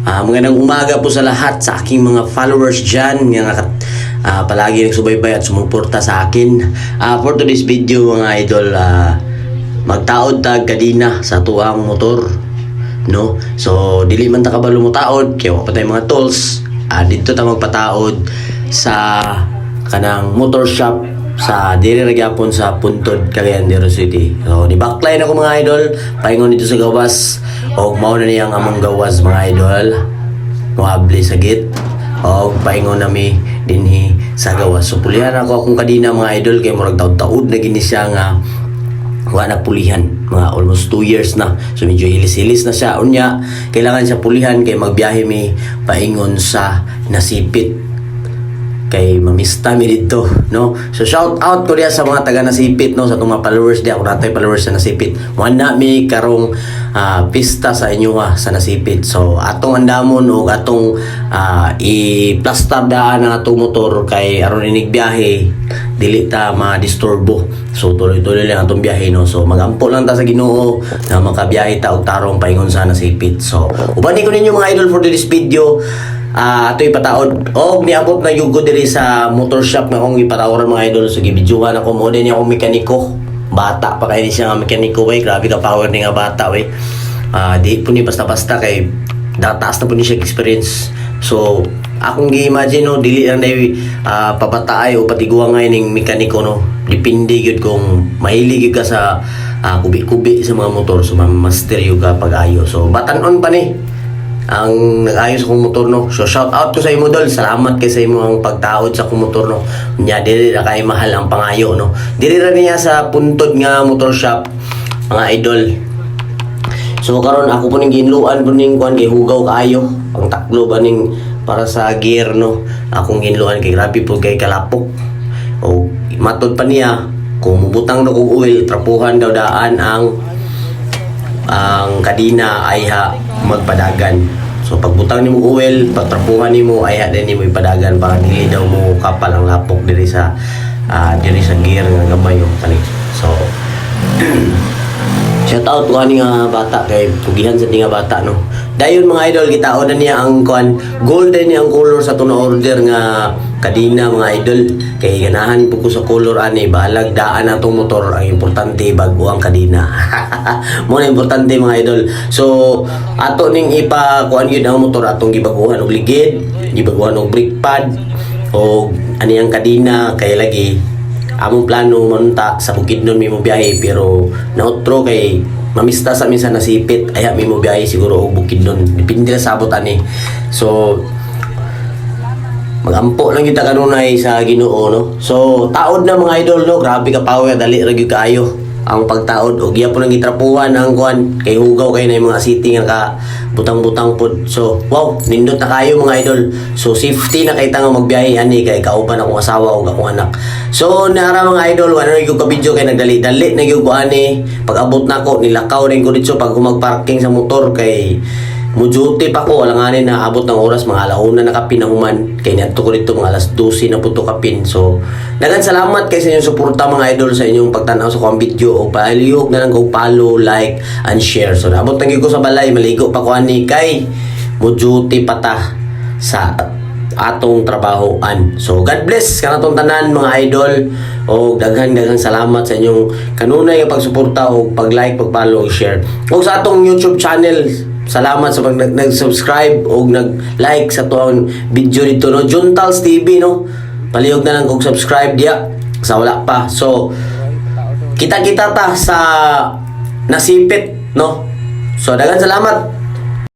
Magandang umaga po sa lahat sa aking mga followers dyan nga palagi nagsubaybay at sumuporta sa akin. For today's video mga idol, magtaod tag kadina sa tuang motor, no? So dili man ta kabalo mo taod kay wa pa tay mga tools. Dito ta magpataod sa kanang motor shop sa diri ra gyapon sa Puntod, Cagayan de Oro City. So ni backline ako mga idol, paingon dito sa gawas og mao na niyang among gawas mga idol. Muhabli sa git og paingon nami dinhi sa gawas. So pulihan ako akong kadina mga idol kay murag taud-taud na gini siya nga wala na pulihan, mga almost 2 years na. So medyo hilis-hilis na siya. Unya kailangan siya pulihan kay magbiyahe mi paingon sa Nasipit kay mamista mi dito, no? So shout out ko diya sa mga taga Nasipit, no, sa itong mga followers diya, kung natay followers sa Nasipit. Wala mi karong pista sa inyo sa Nasipit. So atong andamon o atong i-plaster daan ang atong motor kay aron inig biyahe dili ta ma-disturbo. So tuloy-tuloy lang atong biyahe, no. So magampo lang ta sa Ginoo na makabiyahe ta og tarong paingon sa Nasipit. So ubani ko ninyo mga idol for this video. Ato'y pataod og niabot na yung diri sa motor shop nga akong ipatawaran mga idol. So gibidyuhan ako mo din akong mekaniko, bata pa kay siya nga mekaniko way, grabe ka power ni nga bata way. Di po ni basta-basta kay taas na po ni siya experience. So akong gi-imagine, no, dili lang dai papataay o patiguang ngay ning mekaniko, no. Depende gyud kung mahilig ka sa kubi-kubi sa mga motor, so master yung ka pag-ayo. So batanon pa ni ang nag-ayos akong motor, no. So shout out ko sa imo dol, salamat kay sa imo ang pagtaod sa akong motor, no. Nya dili ra kay mahal ang pangayo, no. Dili ra niya sa Puntod nga motor shop mga idol. So karon ako po ning ginluan po ning kuan kay hugaw kaayo ang taklo ba ning para sa gear, no. Akong ginluan kay grabe po kay kalapok. O matod pa niya kung mubutang na kog oil, trapuhan daw daan ang kadina ay magpadagan. So pagbutang nimo oil, pagtrapuhan nimo ay din nimo ipadagan para dili daw mo kapal ang lapok diri sa gear nga gamay yung kani. So shout out ko ani nga bata kay pugihan sa tinga bata, no. Dayon mga idol, gitaon na niya ang kuan golden niya ang color sa tuna order nga kadina mga idol. Kay ganahan po ko sa color ani, balag daan atong motor, ang importante bago ang kadina. Mo na importante mga idol. So ato ning ipa kuan gyud ang motor, atong gibaguhan og ligid, gibaguhan og brake pad o ani ang kadina kay lagi among plano monta sa Bukidnon mi mo biyahe, pero nautro kay mamista sa minsan Nasipit aya mi mo biyahe siguro og Bukidnon, depende sa abot ani. So magampo lang kita kanunay sa Ginoo, no. So taod na mga idol, no, grabe ka power, dali ra gyud kaayo ang pagtaod og giya po nang gitrapuhan ang kuan kay hugaw kay na mga city nga ka butang-butang pod. So wow, nindot na kayo mga idol. So safety na kay nga magbiyahe ani kay kauban akong asawa ug akong anak. So naara mga idol, wala na gyud ka video kay nagdali-dali na gyud ko ani. Pag abot nako nilakaw rin ko dito pag magparking sa motor kay mujuti pa ko, alanganin na abot ng oras mga alauna na kapinahuman kay niadto ko dito mga alas 12 na puto kapin. So dagan salamat kay sa inyong suporta mga idol, sa inyong pagtanaw sa akong video o palihog na lang kog follow, like and share. So naabot na gyud ko sa balay, maligo pa ko ani kay mujuti pa ta sa atong trabahoan. So God bless kanatong tanan mga idol o daghang salamat sa inyong kanunay nga pagsuporta o pag-like, pag-follow, share. O sa atong YouTube channel, salamat sa pag nag-subscribe o nag-like sa tuang video dito, no. Juntals TV, no. Palihog na lang kung subscribe diya sa wala pa. So kita-kita ta sa Nasipit, no. So daghang salamat.